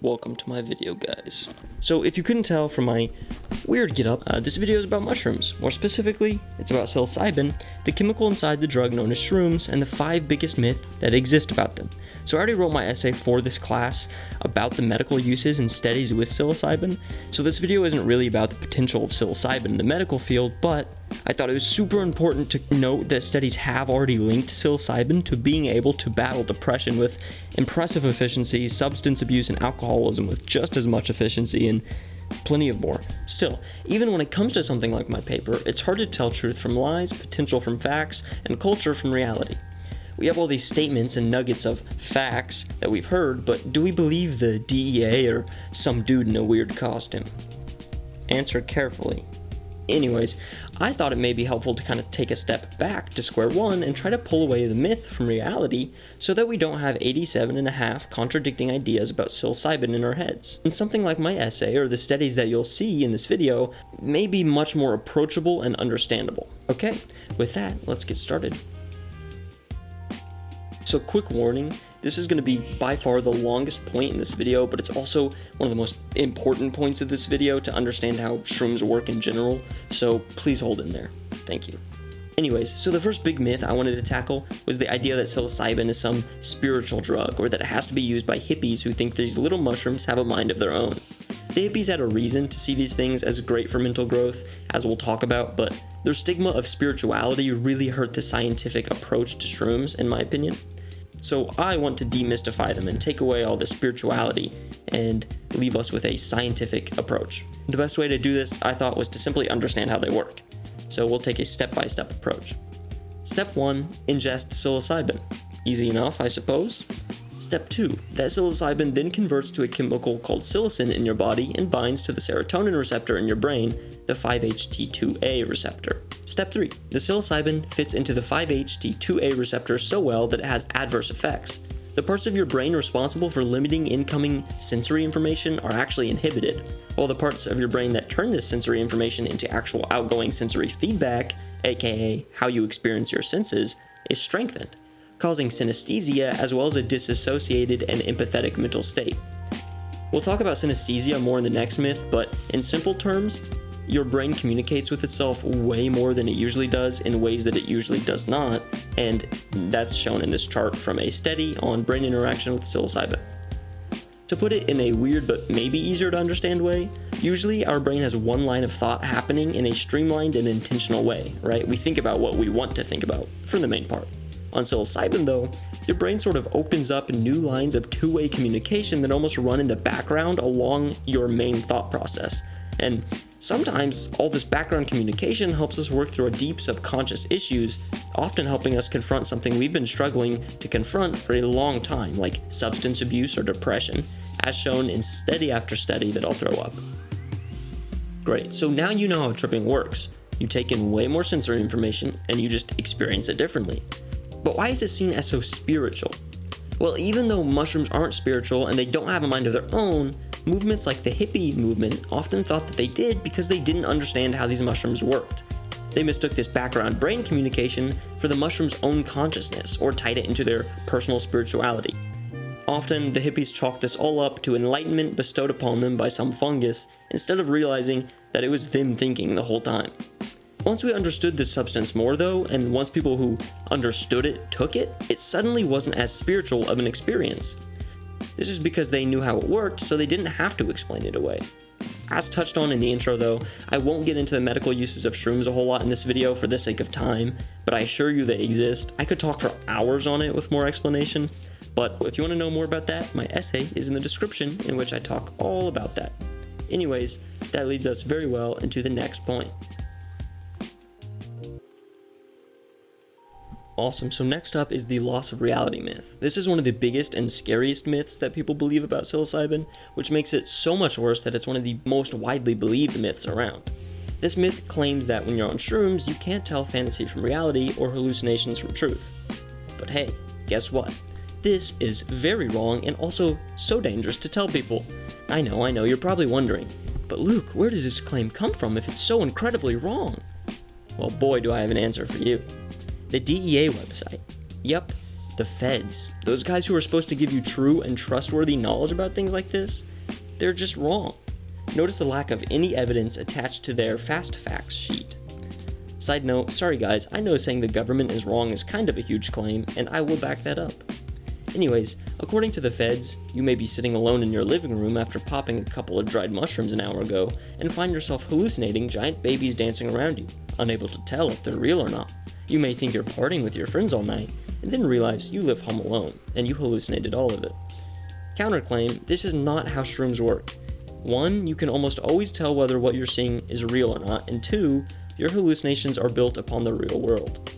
Welcome to my video, guys. So if you couldn't tell from my weird getup, this video is about mushrooms. More specifically, it's about psilocybin, the chemical inside the drug known as shrooms, and the 5 biggest myths that exist about them. So I already wrote my essay for this class about the medical uses and studies with psilocybin, so this video isn't really about the potential of psilocybin in the medical field, but I thought it was super important to note that studies have already linked psilocybin to being able to battle depression with impressive efficiency, substance abuse and alcoholism with just as much efficiency, and plenty of more. Still, even when it comes to something like my paper, it's hard to tell truth from lies, potential from facts, and culture from reality. We have all these statements and nuggets of facts that we've heard, but do we believe the DEA or some dude in a weird costume? Answer carefully. Anyways, I thought it may be helpful to kind of take a step back to square one and try to pull away the myth from reality so that we don't have 87.5 contradicting ideas about psilocybin in our heads. And something like my essay or the studies that you'll see in this video may be much more approachable and understandable. Okay, with that, let's get started. So quick warning, this is going to be by far the longest point in this video, but it's also one of the most important points of this video to understand how shrooms work in general, so please hold in there. Thank you. Anyways, so the first big myth I wanted to tackle was the idea that psilocybin is some spiritual drug, or that it has to be used by hippies who think these little mushrooms have a mind of their own. The hippies had a reason to see these things as great for mental growth, as we'll talk about, but their stigma of spirituality really hurt the scientific approach to shrooms, in my opinion. So I want to demystify them and take away all the spirituality and leave us with a scientific approach. The best way to do this, I thought, was to simply understand how they work. So we'll take a step-by-step approach. Step 1, ingest psilocybin. Easy enough, I suppose. Step 2, that psilocybin then converts to a chemical called psilocin in your body and binds to the serotonin receptor in your brain, the 5-HT2A receptor. Step 3, the psilocybin fits into the 5-HT2A receptor so well that it has adverse effects. The parts of your brain responsible for limiting incoming sensory information are actually inhibited, while the parts of your brain that turn this sensory information into actual outgoing sensory feedback, aka how you experience your senses, is strengthened, causing synesthesia as well as a disassociated and empathetic mental state. We'll talk about synesthesia more in the next myth, but in simple terms, your brain communicates with itself way more than it usually does in ways that it usually does not, and that's shown in this chart from a study on brain interaction with psilocybin. To put it in a weird but maybe easier to understand way, usually our brain has one line of thought happening in a streamlined and intentional way, right? We think about what we want to think about, for the main part. On psilocybin though, your brain sort of opens up new lines of two-way communication that almost run in the background along your main thought process. And sometimes all this background communication helps us work through our deep subconscious issues, often helping us confront something we've been struggling to confront for a long time, like substance abuse or depression, as shown in study after study that I'll throw up. Great, so now you know how tripping works. You take in way more sensory information and you just experience it differently. But why is it seen as so spiritual? Well, even though mushrooms aren't spiritual and they don't have a mind of their own, movements like the hippie movement often thought that they did because they didn't understand how these mushrooms worked. They mistook this background brain communication for the mushroom's own consciousness or tied it into their personal spirituality. Often, the hippies chalked this all up to enlightenment bestowed upon them by some fungus instead of realizing that it was them thinking the whole time. Once we understood this substance more though, and once people who understood it took it, it suddenly wasn't as spiritual of an experience. This is because they knew how it worked, so they didn't have to explain it away. As touched on in the intro though, I won't get into the medical uses of shrooms a whole lot in this video for the sake of time, but I assure you they exist. I could talk for hours on it with more explanation, but if you want to know more about that, my essay is in the description in which I talk all about that. Anyways, that leads us very well into the next point. Awesome, so next up is the loss of reality myth. This is one of the biggest and scariest myths that people believe about psilocybin, which makes it so much worse that it's one of the most widely believed myths around. This myth claims that when you're on shrooms, you can't tell fantasy from reality or hallucinations from truth. But hey, guess what? This is very wrong and also so dangerous to tell people. I know, you're probably wondering, but Luke, where does this claim come from if it's so incredibly wrong? Well, boy, do I have an answer for you. The DEA website. Yep, The feds, those guys who are supposed to give you true and trustworthy knowledge about things like this, they're just wrong. Notice the lack of any evidence attached to their fast facts sheet. Side note, sorry guys, I know saying the government is wrong is kind of a huge claim, and I will back that up. Anyways, according to the feds, you may be sitting alone in your living room after popping a couple of dried mushrooms an hour ago and find yourself hallucinating giant babies dancing around you, unable to tell if they're real or not. You may think you're partying with your friends all night, and then realize you live home alone, and you hallucinated all of it. Counterclaim, this is not how shrooms work. 1, you can almost always tell whether what you're seeing is real or not, and 2, your hallucinations are built upon the real world.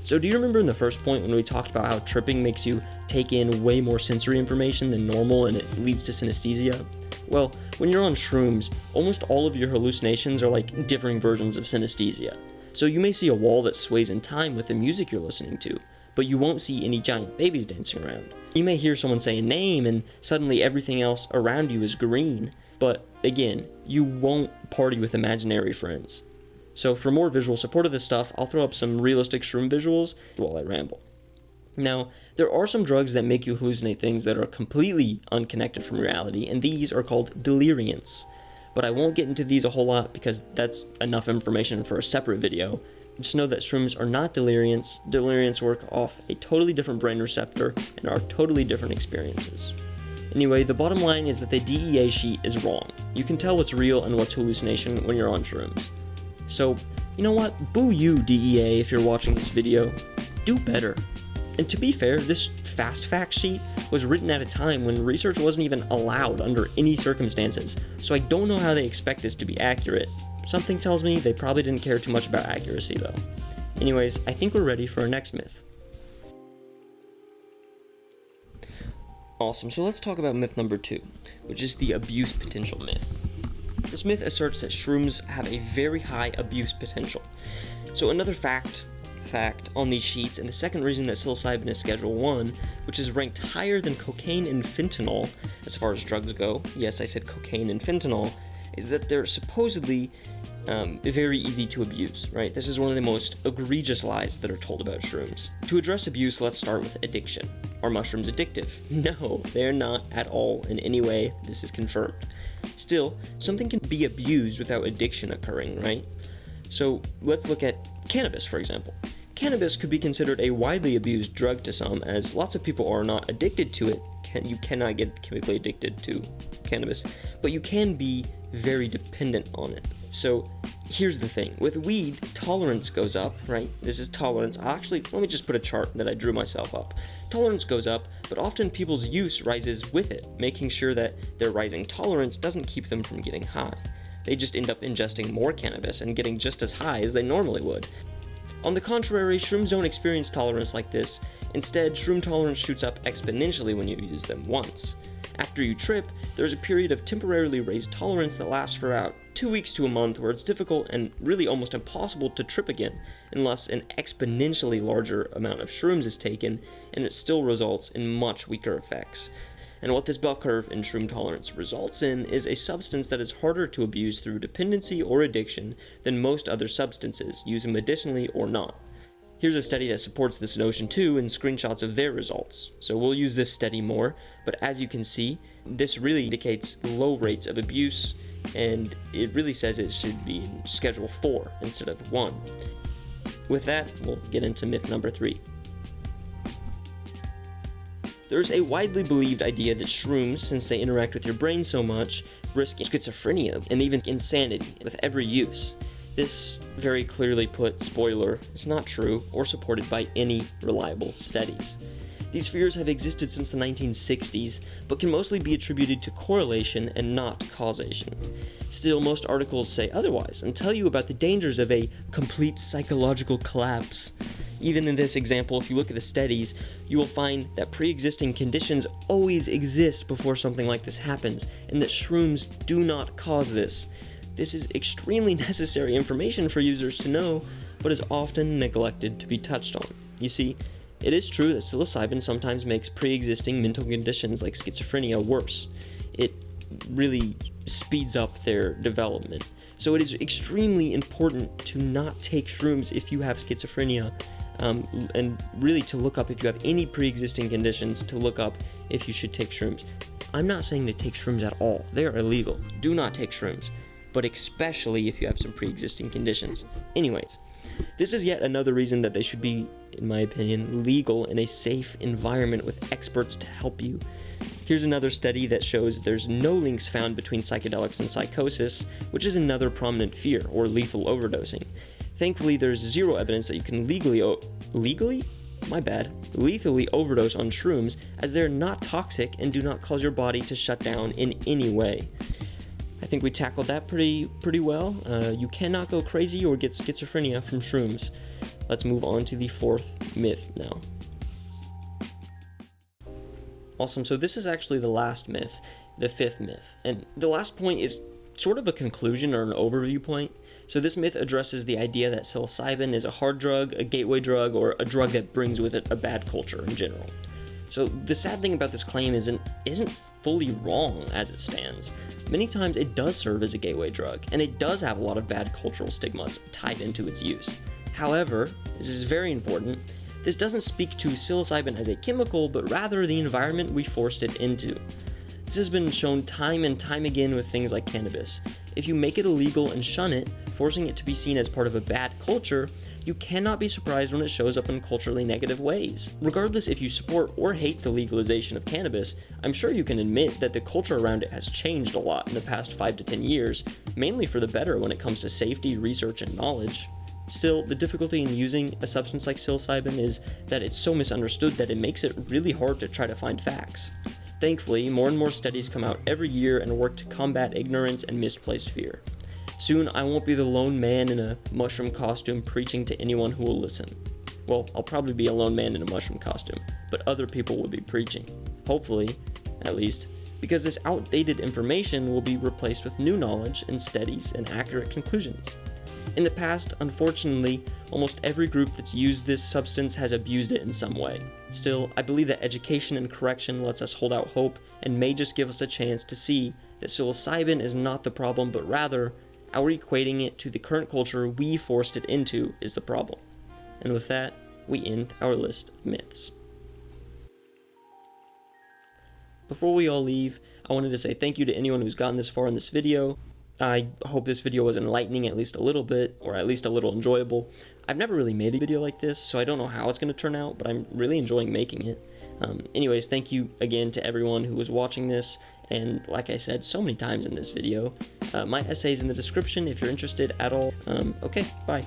So do you remember in the first point when we talked about how tripping makes you take in way more sensory information than normal and it leads to synesthesia? Well, when you're on shrooms, almost all of your hallucinations are like differing versions of synesthesia. So you may see a wall that sways in time with the music you're listening to, but you won't see any giant babies dancing around. You may hear someone say a name and suddenly everything else around you is green, but again, you won't party with imaginary friends. So for more visual support of this stuff, I'll throw up some realistic shroom visuals while I ramble. Now, there are some drugs that make you hallucinate things that are completely unconnected from reality, and these are called deliriants. But I won't get into these a whole lot because that's enough information for a separate video. Just know that shrooms are not deliriants. Deliriants work off a totally different brain receptor and are totally different experiences. Anyway, the bottom line is that the DEA sheet is wrong. You can tell what's real and what's hallucination when you're on shrooms. So, you know what? Boo you, DEA, if you're watching this video. Do better. And to be fair, this fast fact sheet was written at a time when research wasn't even allowed under any circumstances, so I don't know how they expect this to be accurate. Something tells me they probably didn't care too much about accuracy though. Anyways, I think we're ready for our next myth. Awesome, so let's talk about myth number 2, which is the abuse potential myth. This myth asserts that shrooms have a very high abuse potential. So another fact on these sheets, and the second reason that psilocybin is Schedule 1, which is ranked higher than cocaine and fentanyl as far as drugs go, yes, I said cocaine and fentanyl, is that they're supposedly very easy to abuse, right? This is one of the most egregious lies that are told about shrooms. To address abuse, let's start with addiction. Are mushrooms addictive? No, they're not at all in any way. This is confirmed. Still, something can be abused without addiction occurring, right? So let's look at cannabis, for example. Cannabis could be considered a widely abused drug to some, as lots of people are not addicted to it. You cannot get chemically addicted to cannabis, but you can be very dependent on it. So here's the thing. With weed, tolerance goes up, right? This is tolerance. Actually, let me just put a chart that I drew myself up. Tolerance goes up, but often people's use rises with it, making sure that their rising tolerance doesn't keep them from getting high. They just end up ingesting more cannabis and getting just as high as they normally would. On the contrary, shrooms don't experience tolerance like this. Instead, shroom tolerance shoots up exponentially when you use them once. After you trip, there's a period of temporarily raised tolerance that lasts for about 2 weeks to a month, where it's difficult and really almost impossible to trip again unless an exponentially larger amount of shrooms is taken, and it still results in much weaker effects. And what this bell curve in shroom tolerance results in is a substance that is harder to abuse through dependency or addiction than most other substances, used medicinally or not. Here's a study that supports this notion too, and screenshots of their results. So we'll use this study more, but as you can see, this really indicates low rates of abuse, and it really says it should be in Schedule 4 instead of 1. With that, we'll get into myth number 3. There's a widely believed idea that shrooms, since they interact with your brain so much, risk schizophrenia and even insanity with every use. This very clearly put, spoiler, is not true or supported by any reliable studies. These fears have existed since the 1960s, but can mostly be attributed to correlation and not causation. Still, most articles say otherwise and tell you about the dangers of a complete psychological collapse. Even in this example, if you look at the studies, you will find that pre-existing conditions always exist before something like this happens, and that shrooms do not cause this. This is extremely necessary information for users to know, but is often neglected to be touched on. You see, it is true that psilocybin sometimes makes pre-existing mental conditions like schizophrenia worse. It really speeds up their development. So it is extremely important to not take shrooms if you have schizophrenia, and really to look up if you have any pre-existing conditions, to look up if you should take shrooms. I'm not saying to take shrooms at all. They're illegal. Do not take shrooms, but especially if you have some pre-existing conditions. Anyways, this is yet another reason that they should be, in my opinion, legal in a safe environment with experts to help you. Here's another study that shows there's no links found between psychedelics and psychosis, which is another prominent fear, or lethal overdosing. Thankfully, there's zero evidence that you can lethally overdose on shrooms, as they're not toxic and do not cause your body to shut down in any way. I think we tackled that pretty well. You cannot go crazy or get schizophrenia from shrooms. Let's move on to the fourth myth now. Awesome, so this is actually the last myth, the fifth myth. And the last point is sort of a conclusion or an overview point. So this myth addresses the idea that psilocybin is a hard drug, a gateway drug, or a drug that brings with it a bad culture in general. So the sad thing about this claim isn't fully wrong as it stands. Many times it does serve as a gateway drug, and it does have a lot of bad cultural stigmas tied into its use. However, this is very important, this doesn't speak to psilocybin as a chemical, but rather the environment we forced it into. This has been shown time and time again with things like cannabis. If you make it illegal and shun it, forcing it to be seen as part of a bad culture, you cannot be surprised when it shows up in culturally negative ways. Regardless if you support or hate the legalization of cannabis, I'm sure you can admit that the culture around it has changed a lot in the past 5 to 10 years, mainly for the better when it comes to safety, research, and knowledge. Still, the difficulty in using a substance like psilocybin is that it's so misunderstood that it makes it really hard to try to find facts. Thankfully, more and more studies come out every year and work to combat ignorance and misplaced fear. Soon, I won't be the lone man in a mushroom costume preaching to anyone who will listen. Well, I'll probably be a lone man in a mushroom costume, but other people will be preaching. Hopefully, at least, because this outdated information will be replaced with new knowledge and studies and accurate conclusions. In the past, unfortunately, almost every group that's used this substance has abused it in some way. Still, I believe that education and correction lets us hold out hope and may just give us a chance to see that psilocybin is not the problem, but rather, our equating it to the current culture we forced it into is the problem. And with that, we end our list of myths. Before we all leave, I wanted to say thank you to anyone who's gotten this far in this video. I hope this video was enlightening at least a little bit, or at least a little enjoyable. I've never really made a video like this, so I don't know how it's going to turn out, but I'm really enjoying making it. Anyways, thank you again to everyone who was watching this, and like I said so many times in this video, my essay's in the description if you're interested at all. Okay, bye.